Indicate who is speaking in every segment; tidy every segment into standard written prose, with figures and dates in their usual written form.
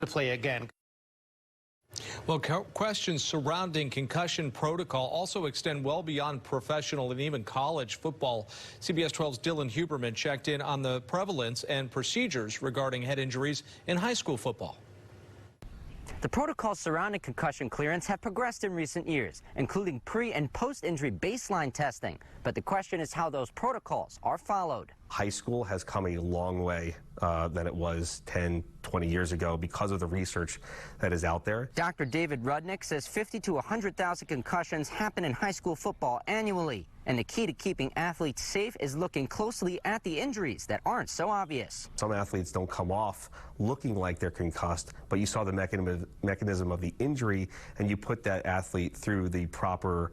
Speaker 1: to play again.
Speaker 2: Well, questions surrounding concussion protocol also extend well beyond professional and even college football. CBS 12's Dylan Huberman checked in on the prevalence and procedures regarding head injuries in high school football.
Speaker 3: The protocols surrounding concussion clearance have progressed in recent years, including pre- and post-injury baseline testing. But the question is how those protocols are followed.
Speaker 4: High school has come a long way than it was 10, 20 years ago because of the research that is out there.
Speaker 3: Dr. David Rudnick says 50 to 100,000 concussions happen in high school football annually. And the key to keeping athletes safe is looking closely at the injuries that aren't so obvious.
Speaker 4: Some athletes don't come off looking like they're concussed, but you saw the mechanism of the injury, and you put that athlete through the proper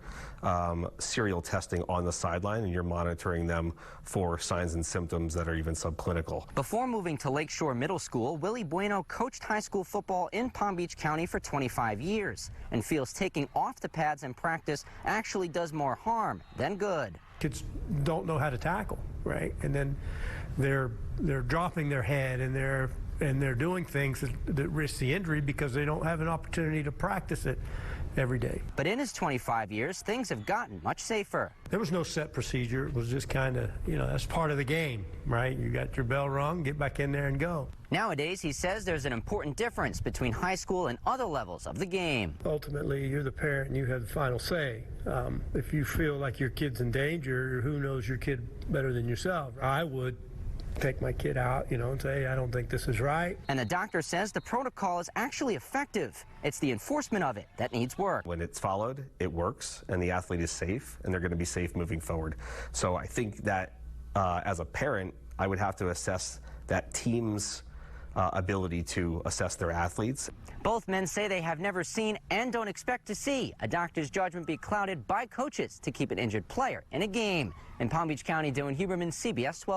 Speaker 4: serial testing on the sideline, and you're monitoring them for signs and symptoms that are even subclinical.
Speaker 3: Before moving to Lakeshore Middle School, Willie Bueno coached high school football in Palm Beach County for 25 years and feels taking off the pads in practice actually does more harm than good.
Speaker 5: Kids don't know how to tackle, right? And then they're dropping their head and they're doing things that risk the injury because they don't have an opportunity to practice it every day.
Speaker 3: But in his 25 years, things have gotten much safer.
Speaker 5: There was no set procedure. It was just kind of, that's part of the game, right? You got your bell rung, get back in there and go.
Speaker 3: Nowadays, he says there's an important difference between high school and other levels of the game.
Speaker 5: Ultimately, you're the parent and you have the final say. If you feel like your kid's in danger, who knows your kid better than yourself? I would take my kid out, and say, I don't think this is right.
Speaker 3: And the doctor says the protocol is actually effective. It's the enforcement of it that needs work.
Speaker 4: When it's followed, it works, and the athlete is safe, and they're going to be safe moving forward. So I think that as a parent, I would have to assess that team's ability to assess their athletes.
Speaker 3: Both men say they have never seen and don't expect to see a doctor's judgment be clouded by coaches to keep an injured player in a game. In Palm Beach County, Dylan Huberman, CBS 12.